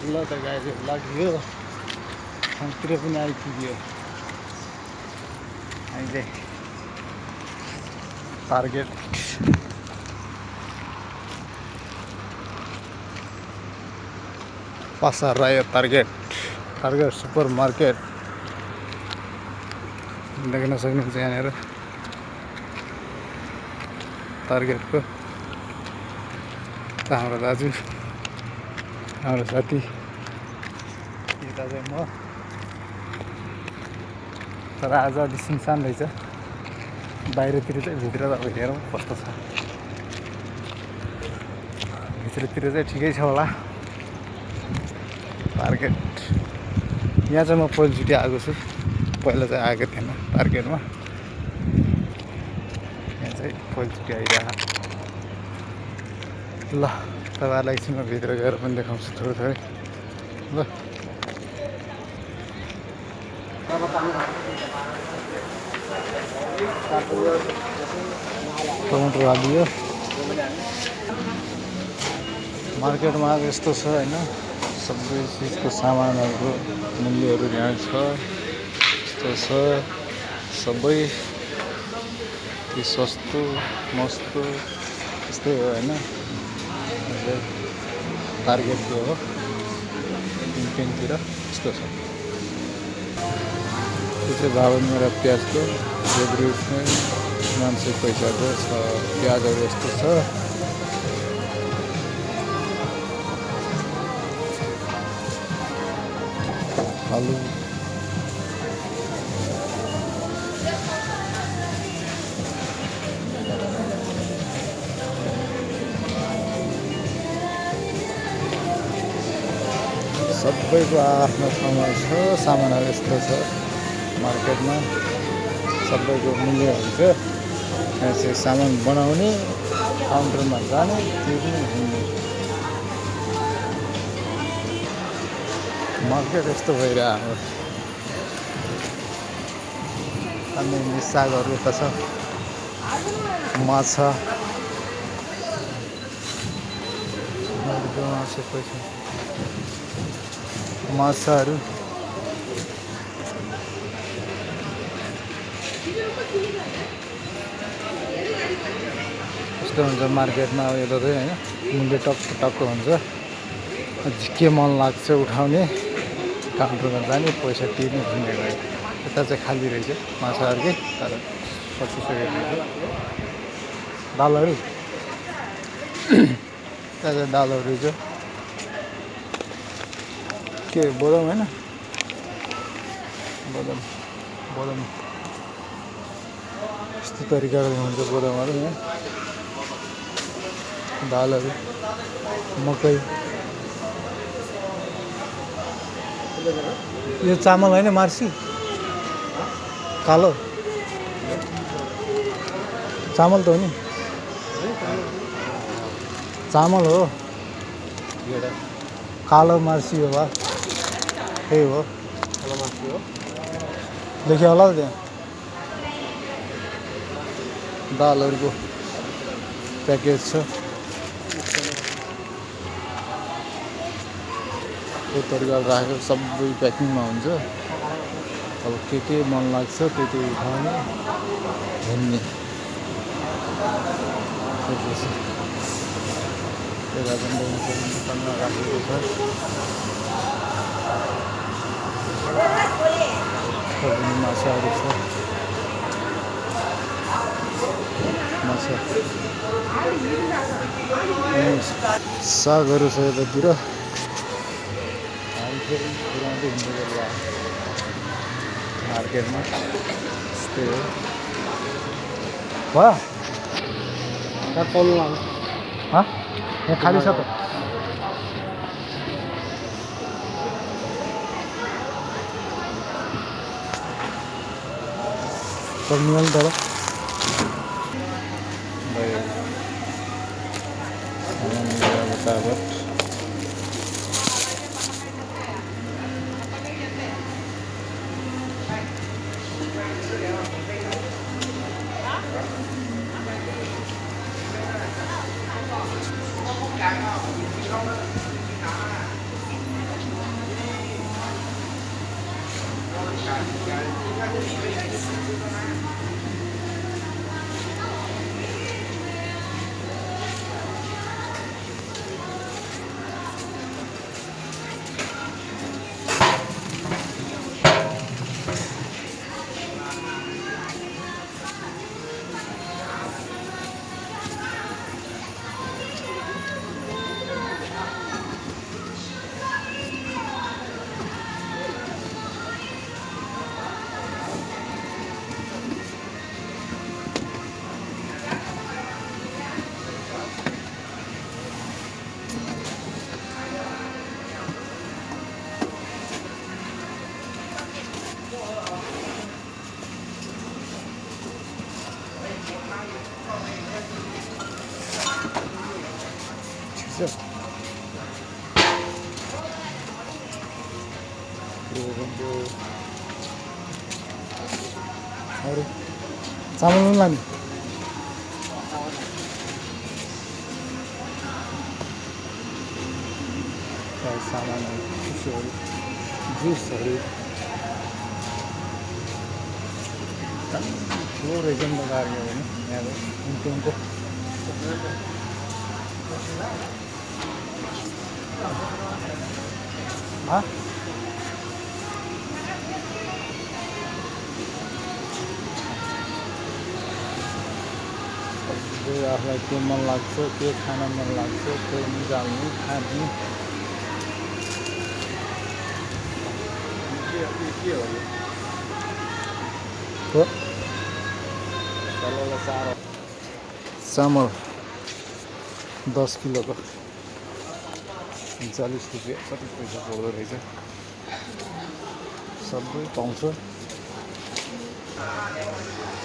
ल त गाडीहरू लाग्यो ठाउँतिर पनि आइपुग्यो अहिले target Pasar Raya Target super market देख्न सक्नुहुन्छ यहाँनिर टार्गेटको हाम्रो दाजु हाम्रो साथी यता चाहिँ म तर आज अलि सुनसान रहेछ बाहिरतिर चाहिँ भित्र त अब हेरौँ कस्तो छ भित्रतिर चाहिँ ठिकै छ होला टार्गेट यहाँ चाहिँ म पहिलोचोटि आएको छु पहिला चाहिँ आएको थिएन टार्गेटमा यहाँ चाहिँ पहिलोचोटि आइरहेको ल तपाईँहरूलाई एकछिनमा भित्र गएर पनि देखाउँछु थोरै थोरै ल टमाटर हालियो मार्केटमा यस्तो छ होइन सबै चिजको सामानहरूको मूल्यहरू यहाँ छ यस्तो छ सबै सस्तो मस्तो यस्तै हो होइन टार्गेटको हो पेनतिर यस्तो छ त्यो चाहिँ 52 मेरा प्याजको फेभरेट मान्छे पैसाको छ प्याजहरू यस्तो छ आलु सबैको आफ्नो ठाउँमा छ सामानहरू यस्तो छ मार्केटमा सबैको मूल्य हुन्छ यहाँ चाहिँ सामान बनाउने काउन्टरमा जाने त्यो पनि हुने मार्केट यस्तो भइरहेको अनि सागहरू त छ माछा सबै छ माछाहरू यस्तो हुन्छ मार्केटमा अब यता चाहिँ होइन मूल्य टक्क हुन्छ के मन लाग्छ उठाउने काउन्टरमा जाने पैसा तिर्ने भन्ने भयो यता चाहिँ खाली रहेछ माछाहरूकै तर सकिसकेको रहेछ दालहरू यता चाहिँ दालहरू रहेछ के बदाम होइन बदाम यस्तो तरिकाले हुन्छ बदामहरू यहाँ दालहरू मकै यो चामल होइन मार्सी कालो चामल त हो नि चामल हो कालो मार्सी हो वा त्यही हो कालो मार्सी हो देखियो होला त त्यहाँ दालहरूको प्याकेज छ त्यो तरिकाले राखेको सबै प्याकिङमा हुन्छ अब के मन लाग्छ त्यति उठाउने भन्ने त्यता पनि राखेको छ माछाहरू छ माछा सागहरू छ यतातिर मार्केटमा यस्तै हो भयो यहाँ खाली छ त टर्मिनल तर बतावट अरू चामल पनि लाने सामानहरू चिसोहरू जुसहरू ठुलो रहेछ नि त गाडी हो भने यहाँ इन्कमको आफूलाई के मन लाग्छ के खान मन लाग्छ त्यो निकाल्नु खानु हो चामल 10 किलोको 40 रुपियाँ कति पैसा पर्दो रहेछ सबै पाउँछ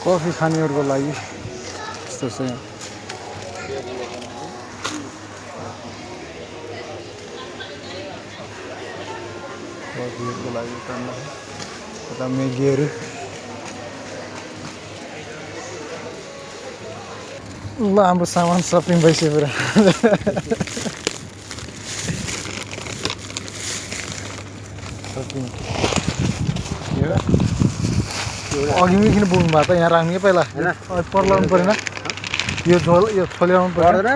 कफी खानेहरूको लागि यस्तो छ यहाँ कफीहरूको लागि यता मेगीहरू ल हाम्रो सामान सपिङ भइसक्यो पुरा सपिङ अघि किन बोक्नु भएको त यहाँ राख्नु कि पहिला पर्लाउनु परेन यो झोल यो छोल्याउनु पर्दैन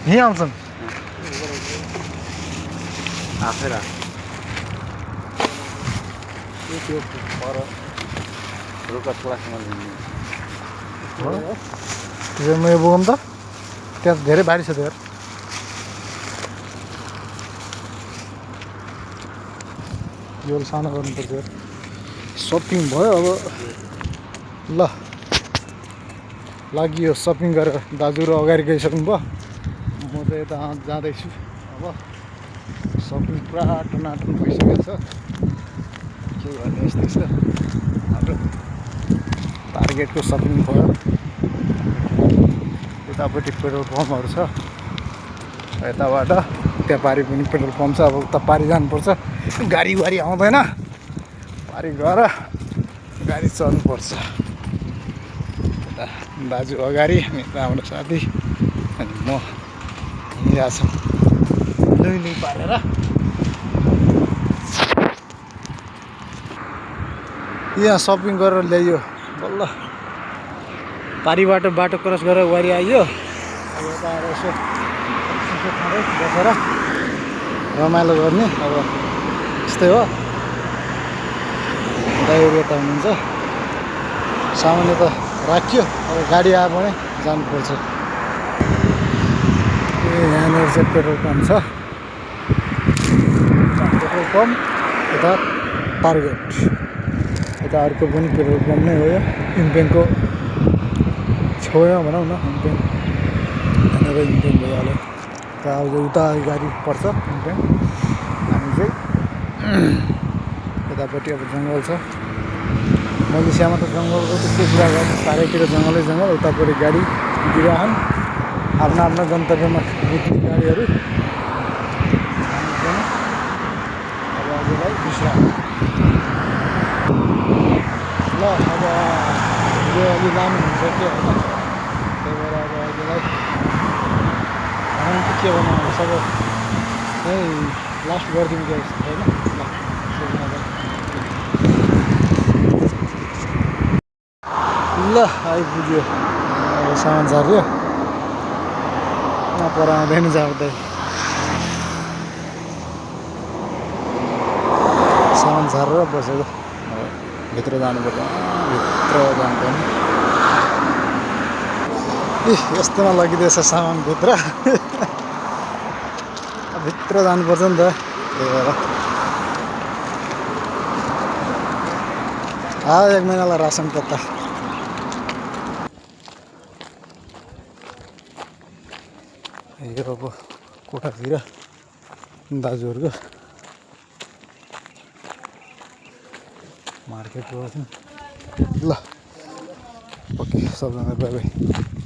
यहीँ आउँछन् म यो बोकौँ त त्यहाँ धेरै भारी छ त्यो यो सानो गर्नुपर्छ सपिङ भयो अब ल लागि सपिङ गरेर दाजुहरू अगाडि गइसक्नु भयो म त यता जाँदैछु अब सपिङ पुरा टनाटन भइसकेको छ के गर्ने यस्तै छ हाम्रो टार्गेटको सपिङ भयो यतापट्टि पेट्रोल पम्पहरू छ यताबाट त्यहाँ पारि पनि पेट्रोल पम्प छ अब उता पारि जानुपर्छ गाडी आउँदैन पारि गएर गाडी चढ्नुपर्छ यता दाजु अगाडि यता हाम्रो साथी अनि म यहाँ छ लुई पारेर यहाँ सपिङ गरेर ल्याइयो बल्ल पारिबाट बाटो क्रस गरेर वारी आइयो अब यता आएर यसो खाँदै बसेर रमाइलो गर्ने अब यस्तै हो ड्राइभर यता हुनुहुन्छ सामान्य त राख्यो अब गाडी आयो भने जानुपर्छ यहाँनिर चाहिँ पेट्रोल पम्प छ पेट्रोल पम्प यता टार्गेट यता अर्को पनि पेट्रोल पम्प नै हो यो इम्पेङको छेउमा भनौँ न इम्पेङ यहाँनिर इम्पेङ भइहाल्यो त अब उता गाडी पर्छ इम्पेङ हामी चाहिँ यतापट्टि अब जङ्गल छ मलेसियामा त जङ्गलको त्यस्तो कुरा गर्छ चारैतिर जङ्गलै जङ्गल उतापट्टि गाडी कुदिरहन् आफ्नो आफ्नो गन्तव्यमा पुग्ने गाडीहरू अब अझै विश्राम ल अब यो अलि लामो हुन्छ के होइन त्यही भएर अब अहिलेलाई के बनाउनु सब लास्ट गरिदिनु क्या जस्तो होइन ल ल आइपुग्यो सामान झऱ्यो पराउँदैन झर्दै सामान झरेर बसेको भित्र जानुपर्छ भित्र जानुपर्ने यस्तोमा लगिदिएछ सामान भित्र भित्र जानुपर्छ नि त त्यही भएर एक महिनालाई रासन पत्ता यो अब कोठातिर दाजुहरूको मार्केट गएको थियौँ ल ओके सबजना बाई बाई